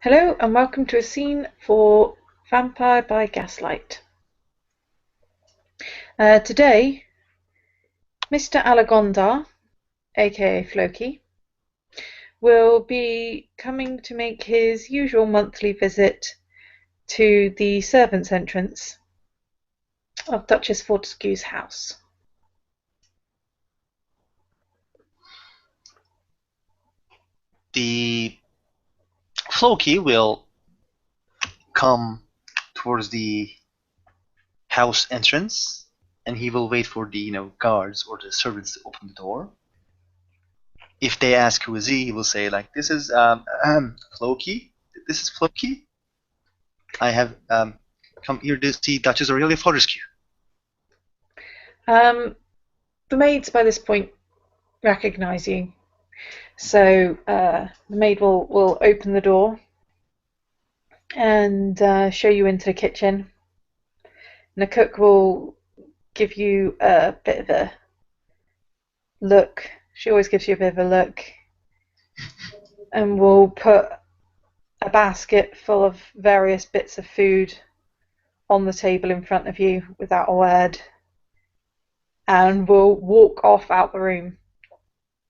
Hello and welcome to a scene for Vampire by Gaslight. Today, Mr. Alagondar, aka Floki, will be coming to make his usual monthly visit to the servants' entrance of Duchess Fortescue's house. The Floki will come towards the house entrance, and he will wait for the guards or the servants to open the door. If they ask who is he will say like, "This is Floki. This is Floki. I have come here to see Duchess Aurelia Fortescue." The maids by this point recognise you, so the maid will open the door and show you into the kitchen. And the cook will give you a bit of a look. She always gives you a bit of a look, and will put a basket full of various bits of food on the table in front of you without a word, and will walk off out the room.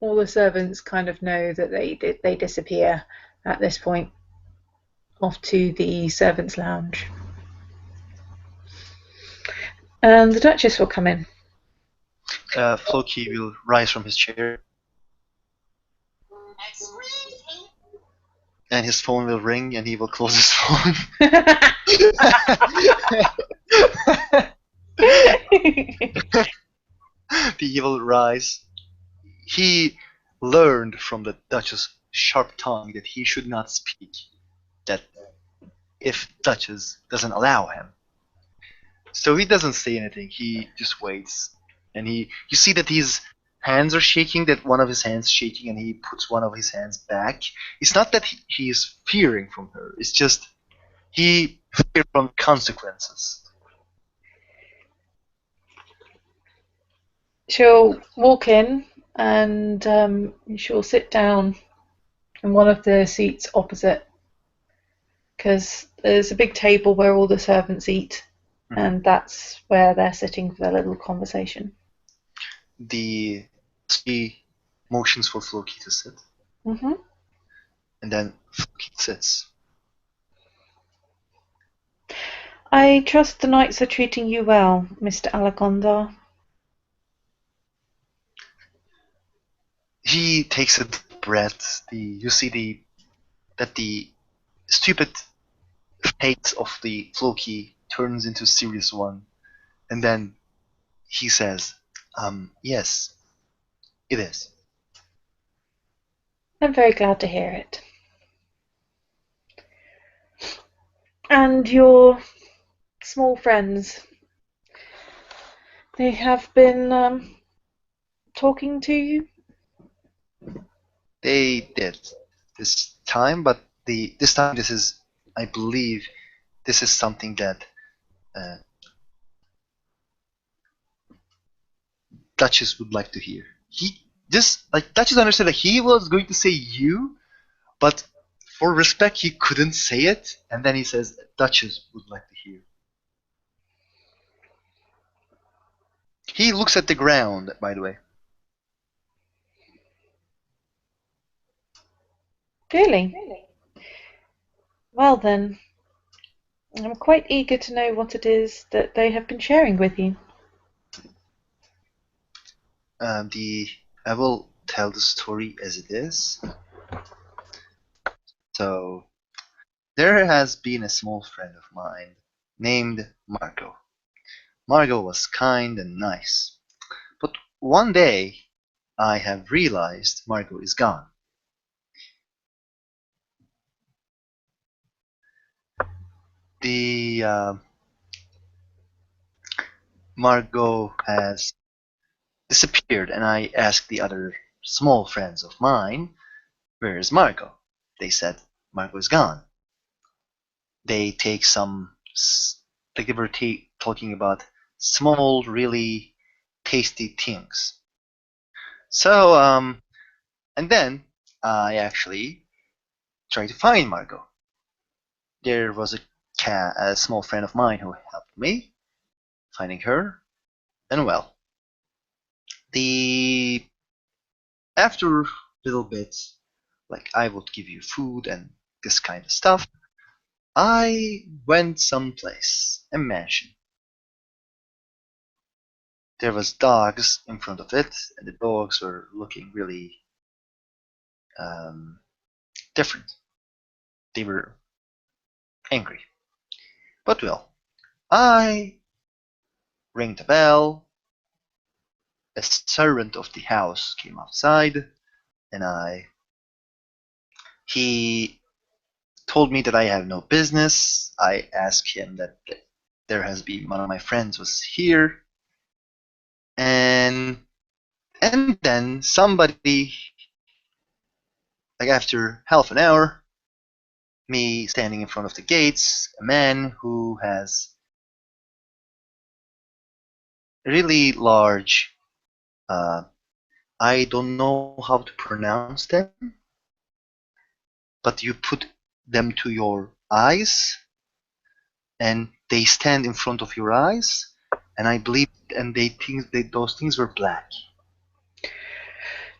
All the servants kind of know that they disappear at this point, off to the servants' lounge. And the Duchess will come in. Floki will rise from his chair, and his phone will ring, and he will close his phone. He will rise. He learned from the Duchess' sharp tongue that he should not speak, that if Duchess doesn't allow him. So he doesn't say anything, he just waits. And you see that his hands are shaking, that one of his hands is shaking, and he puts one of his hands back. It's not that he is fearing from her, it's just he fears from consequences. She'll walk in and she'll sit down in one of the seats opposite, because there's a big table where all the servants eat, and that's where they're sitting for their little conversation. He motions for Floki to sit, and then Floki sits. I trust the knights are treating you well, Mr. Alagondar. He takes a deep breath. You see that the stupid face of the Floki turns into a serious one, and then he says, "Yes, it is." I'm very glad to hear it. And your small friends, they have been talking to you? They did this time, but this time this is, I believe, this is something that Duchess would like to hear. He just like Duchess understood that he was going to say you, but for respect he couldn't say it, and then he says Duchess would like to hear. He looks at the ground, by the way. Really? Well then, I'm quite eager to know what it is that they have been sharing with you. I will tell the story as it is. So, there has been a small friend of mine named Margot. Margot was kind and nice. But one day, I have realized Margot is gone. Margot has disappeared, and I asked the other small friends of mine, "Where is Margot?" They said, "Margot is gone." They take some, like they were talking about small, really tasty things. So, and then I actually tried to find Margot. there was a small friend of mine who helped me finding her, and well, the after a little bit, like I would give you food and this kind of stuff, I went someplace, a mansion. There was dogs in front of it, and the dogs were looking really um, different. They were angry. But well, I rang the bell. A servant of the house came outside, and he told me that I have no business. I asked him that there has been one of my friends was here, and then somebody, like after half an hour, me standing in front of the gates, a man who has really large, uh, I don't know how to pronounce them, but you put them to your eyes and they stand in front of your eyes, and I believe, and they think that those things were black.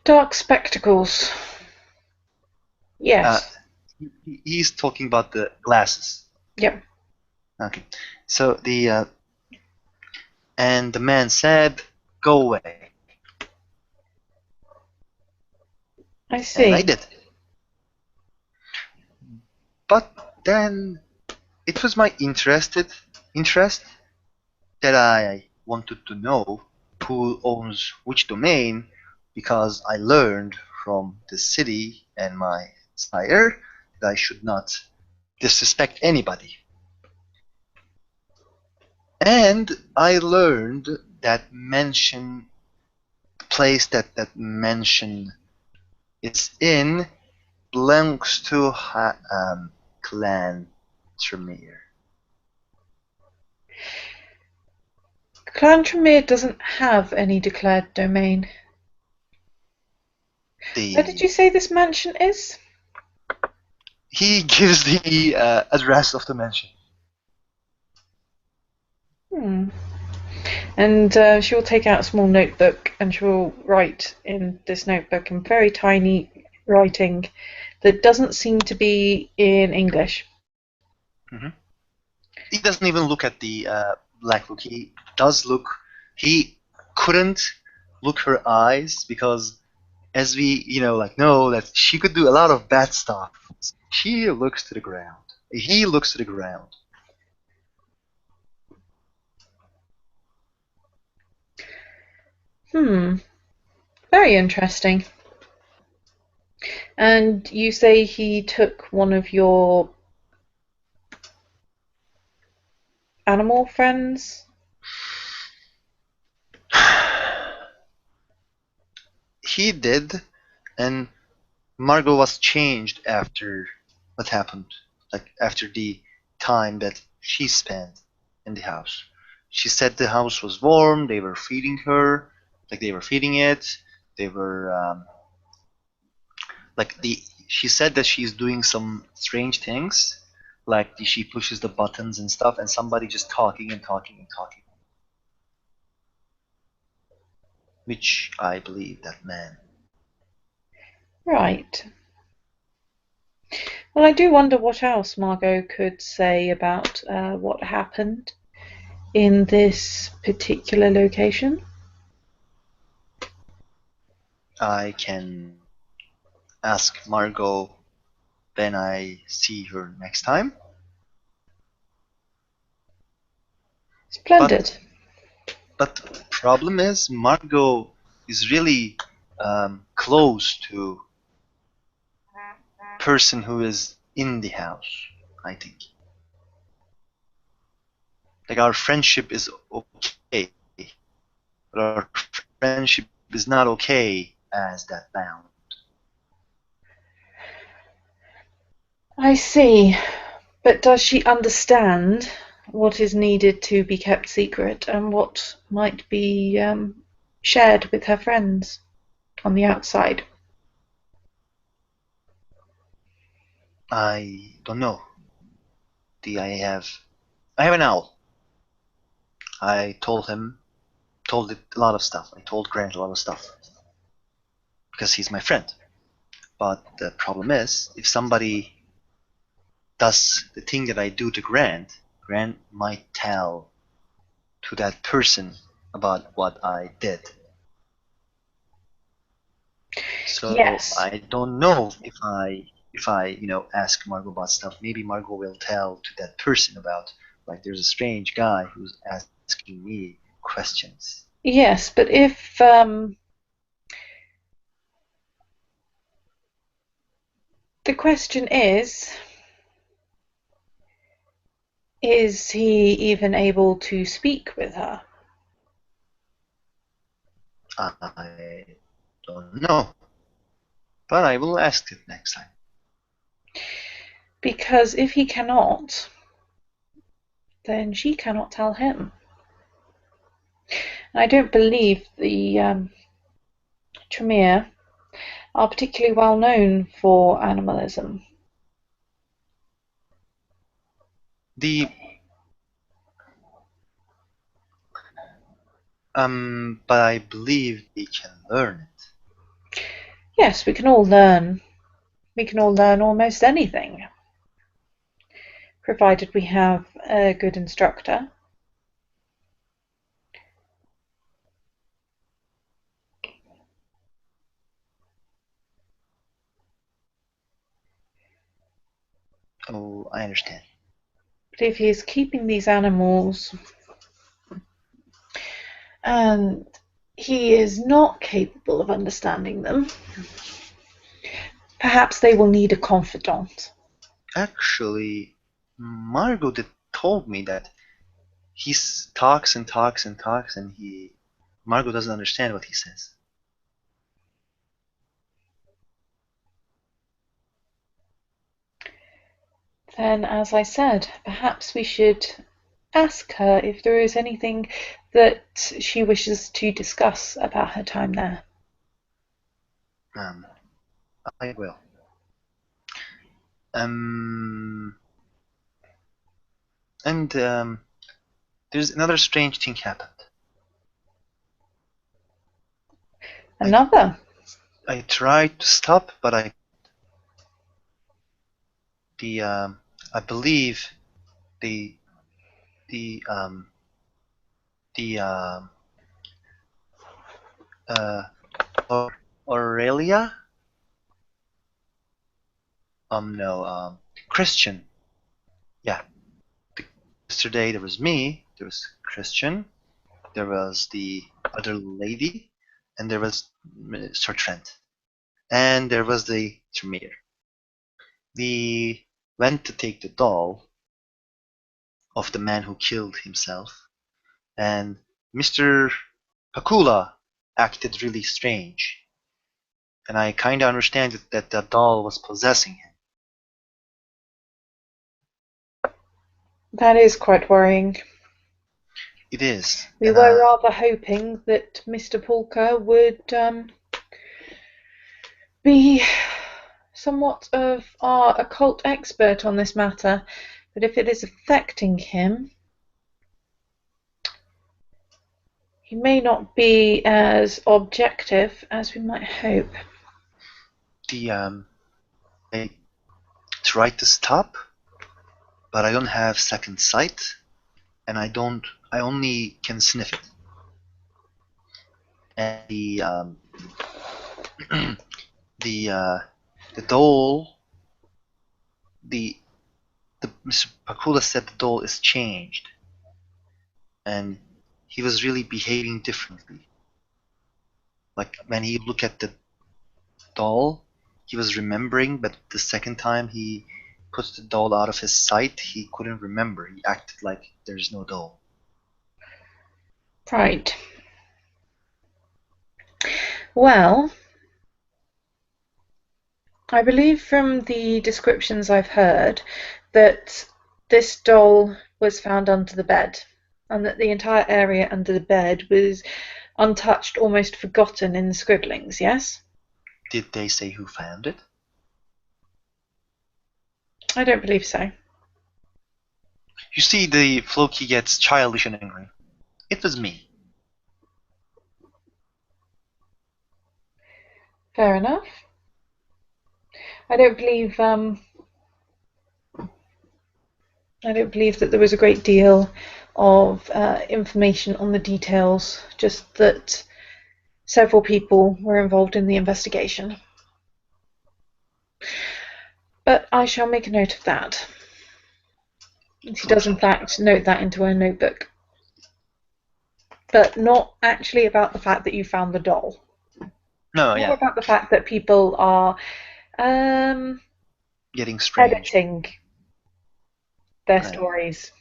Dark spectacles. Uh, Yes. he's talking about the glasses. Yep. Okay, so and the man said, "Go away," I and I see. did. But then it was my interest that I wanted to know who owns which domain, because I learned from the city and my sire that I should not disrespect anybody. And I learned that place that mention is in belongs to Clan Tremere. Clan Tremere doesn't have any declared domain. Where did The you say this mansion is? He gives the address of the mansion. Hmm. And she will take out a small notebook and she will write in this notebook in very tiny writing that doesn't seem to be in English. Mm-hmm. He doesn't even look at the black book. He does look. He couldn't look her eyes because, as we like know that she could do a lot of bad stuff. She looks to the ground. He looks to the ground. Hmm. Very interesting. And you say he took one of your animal friends? He did, and Margot was changed after what happened. Like after the time that she spent in the house. She said the house was warm. They were feeding her, like they were feeding it. They were like the. She said that she's doing some strange things, like she pushes the buttons and stuff, and somebody just talking and talking and talking, which I believe that man. Right. Well, I do wonder what else Margot could say about what happened in this particular location. I can ask Margot when I see her next time. But Splendid. the problem is Margot is really close to person who is in the house. I think like our friendship is okay, but our friendship is not okay as that bound. I see. But does she understand what is needed to be kept secret and what might be shared with her friends on the outside? I don't know. I have an owl. I told it a lot of stuff. I told Grant a lot of stuff because he's my friend. But the problem is, if somebody does the thing that I do to Grant, Grant might tell to that person about what I did. So Yes. I don't know if I ask Margot about stuff. Maybe Margot will tell to that person about, like, there's a strange guy who's asking me questions. Yes, but if the question is he even able to speak with her? I don't know, but I will ask it next time. Because if he cannot, then she cannot tell him. And I don't believe the Tremere are particularly well known for animalism. But I believe we can learn it. Yes, we can all learn. We can all learn almost anything, provided we have a good instructor. Oh, I understand. But if he is keeping these animals and he is not capable of understanding them, perhaps they will need a confidant. Actually, Margot told me that he talks and talks and talks, and Margot doesn't understand what he says. Then, as I said, perhaps we should ask her if there is anything that she wishes to discuss about her time there. I will. And there's another strange thing happened. Another? I tried to stop, but I believe the Aurelia? No, Christian. Yeah. Yesterday there was me, there was Christian, there was the other lady, and there was Sir Trent. And there was the Tremere. We went to take the doll of the man who killed himself, and Mr. Pakula acted really strange. And I kinda understand that the doll was possessing him. That is quite worrying. It is. We were rather hoping that Mr. Polka would be somewhat of our occult expert on this matter, but if it is affecting him, he may not be as objective as we might hope. I tried to stop, but I don't have second sight, and I only can sniff it. And the doll, Mr. Pakula said the doll is changed, and he was really behaving differently. Like when he looked at the doll, he was remembering, but the second time he put the doll out of his sight, he couldn't remember. He acted like there's no doll. Right. Well, I believe from the descriptions I've heard that this doll was found under the bed, and that the entire area under the bed was untouched, almost forgotten in the scribblings, yes? Did they say who found it? I don't believe so. You see, the Floki gets childish and angry. It was me. Fair enough. I don't believe that there was a great deal of information on the details, just that several people were involved in the investigation. But I shall make a note of that. She does, in fact, note that into her notebook. But not actually about the fact that you found the doll. No, More yeah. about the fact that people are Getting strange. editing their stories.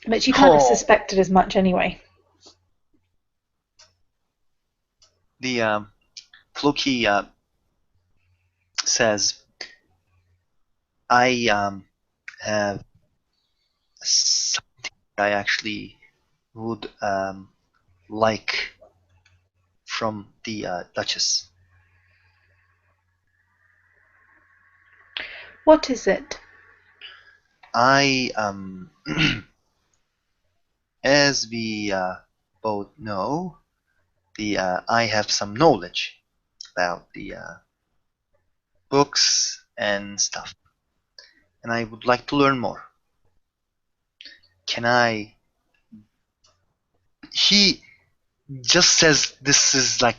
But she kind of suspected as much anyway. The Floki says, I have something I actually would like from the Duchess. What is it? I as we both know, I have some knowledge about the books and stuff, and I would like to learn more. Can I? He just says this is like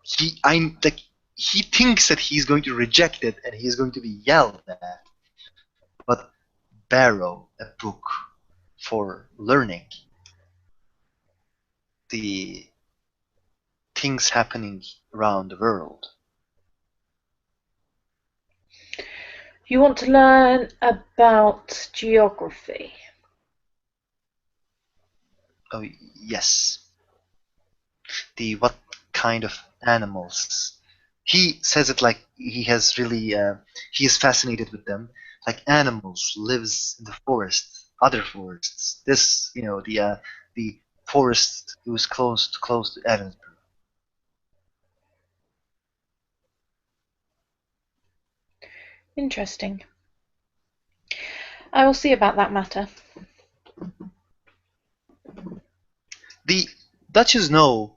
he thinks that he's going to reject it and he's going to be yelled at, but borrow a book for learning the things happening around the world. You want to learn about geography? Oh yes, the what kind of animals. He says it like he has really he is fascinated with them. Like animals lives in the forest, other forests. This, the forest who's close to Edinburgh. Interesting. I will see about that matter. The Duchess know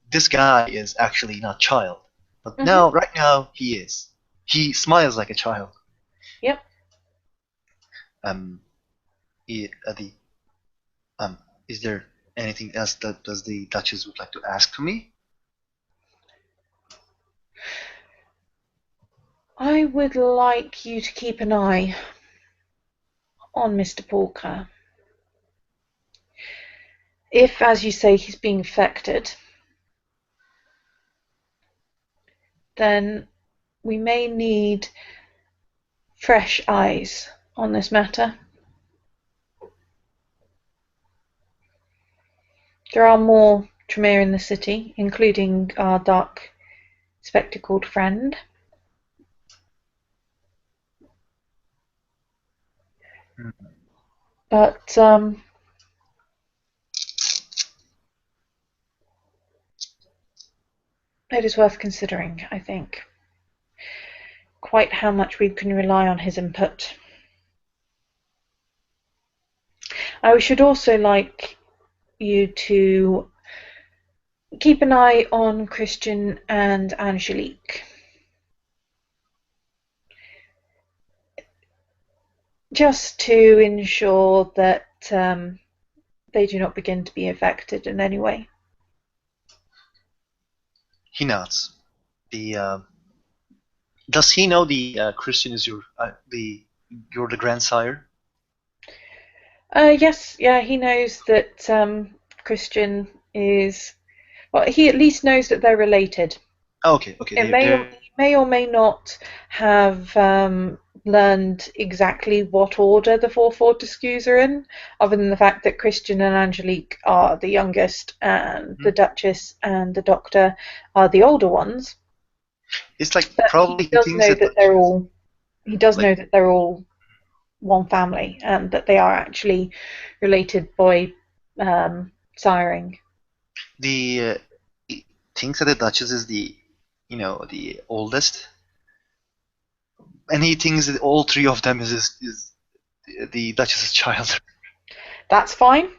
this guy is actually not child, but now right now he is. He smiles like a child. Yep. He, the Is there anything else that does the Duchess would like to ask from me? I would like you to keep an eye on Mr. Porker. If, as you say, he's being affected, then we may need fresh eyes on this matter. There are more Tremere in the city, including our dark spectacled friend. But it is worth considering, I think, quite how much we can rely on his input. I should also like you to keep an eye on Christian and Angelique. Just to ensure that they do not begin to be affected in any way. He nods. Does he know the Christian is you're the grandsire? Yes, yeah, he knows that Christian is. Well, he at least knows that they're related. Oh, okay. It may or may not have learned exactly what order the four Fortescues are in, other than the fact that Christian and Angelique are the youngest, and the Duchess and the Doctor are the older ones. It's like But probably he does thinks know that that they're all. He does like know that they're all one family, and that they are actually related by siring. he thinks that the Duchess is the oldest. and he thinks that all three of them is the Duchess's child. That's fine.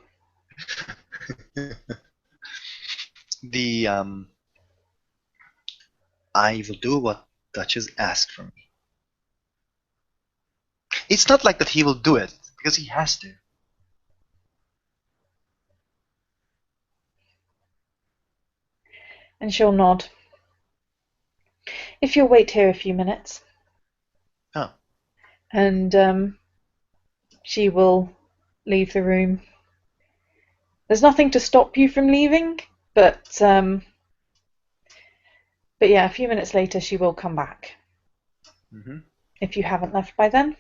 The I will do what Duchess asked from me. It's not like that he will do it because he has to. And she'll nod. If you'll wait here a few minutes. Oh. And she will leave the room. There's nothing to stop you from leaving, but yeah, a few minutes later she will come back. Mm-hmm. If you haven't left by then.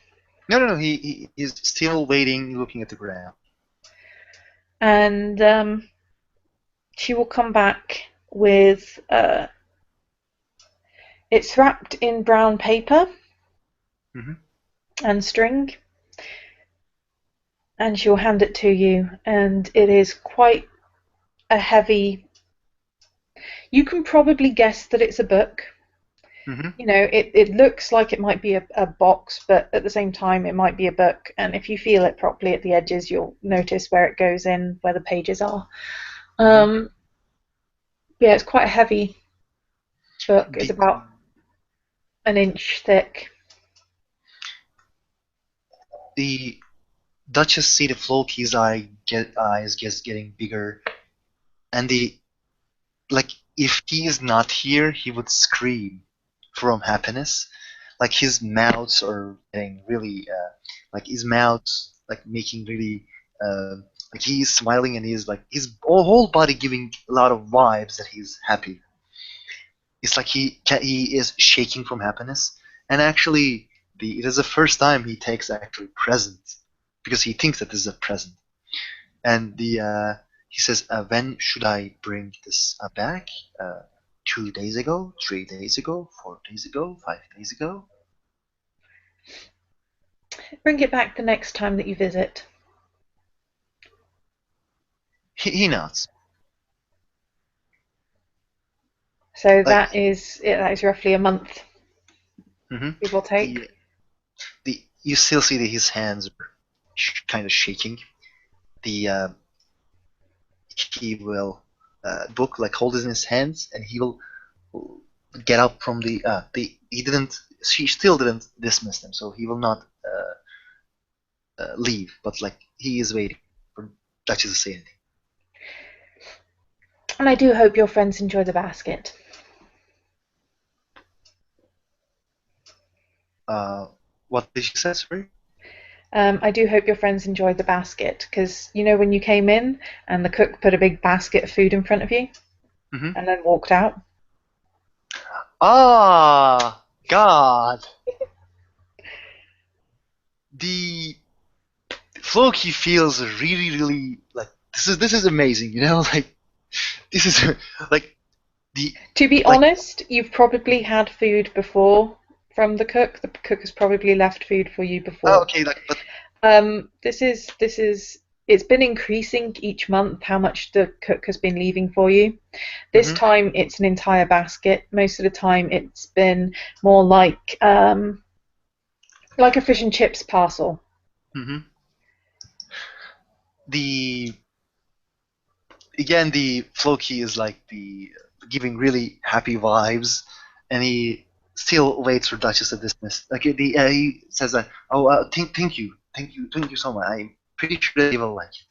No. He's still waiting, looking at the ground. And she will come back with it's wrapped in brown paper Mm-hmm. and string, and she'll hand it to you, and it is quite a heavy. You can probably guess that it's a book. Mm-hmm. You know, it looks like it might be a box, but at the same time it might be a book, and if you feel it properly at the edges you'll notice where it goes in, where the pages are. Mm-hmm. Yeah, it's quite a heavy book. It's The about an inch thick. the Duchess see the Floki's eyes just getting bigger, and the like if he is not here, he would scream from happiness. Like his mouths are getting really, like his mouth's like making really, like he's smiling and he's like his whole body giving a lot of vibes that he's happy. It's like he is shaking from happiness. And actually, it is the first time he takes actually present because he thinks that this is a present. And he says, when should I bring this back? 2 days ago, 3 days ago, 4 days ago, 5 days ago. Bring it back the next time that you visit. He nods. So Like, that is roughly a month, mhm. give or take. The you still see that his hands are kind of shaking. The he will book like hold it in his hands, and he will get up from the he didn't she still didn't dismiss them, so he will not leave, but like he is waiting for Duchess to say anything. And I do hope your friends enjoy the basket. What did she say? Sorry. I do hope your friends enjoyed the basket, because you know when you came in and the cook put a big basket of food in front of you Mm-hmm. and then walked out? Ah, God. The Floki feels really like this is amazing, you know, like this is like the To be like honest, you've probably had food before from the cook. The cook has probably left food for you before. okay, like but This is it's been increasing each month how much the cook has been leaving for you. This hmm time it's an entire basket. Most of the time it's been more like a fish and chips parcel. hmm the again the Floki is like the giving really happy vibes, and he still waits for Duchess to dismiss. Like he says that thank you so much. I'm pretty sure they will like it.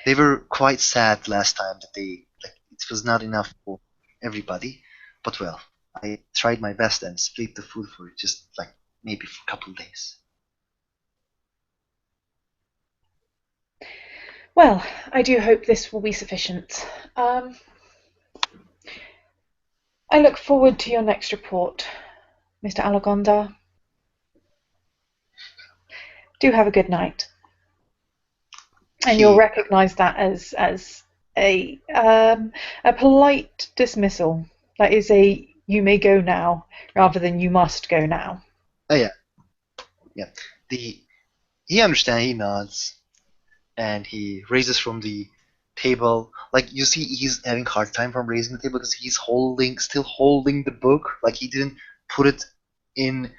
They were quite sad last time that they like it was not enough for everybody, but well, I tried my best and split the food for just like maybe for a couple of days. Well, I do hope this will be sufficient. I look forward to your next report, Mr. Alagonda. Do have a good night. And you'll He recognise that as a polite dismissal. That is a you may go now rather than you must go now. oh yeah the he understands. He nods and he raises from the table. Like you see, he's having hard time from raising the table because he's still holding the book. Like he didn't put it in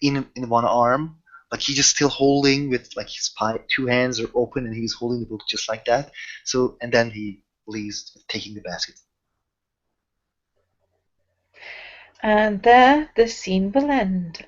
in one arm. Like he's just still holding with like his two hands are open and he's holding the book just like that. So and then he leaves taking the basket. And there the scene will end.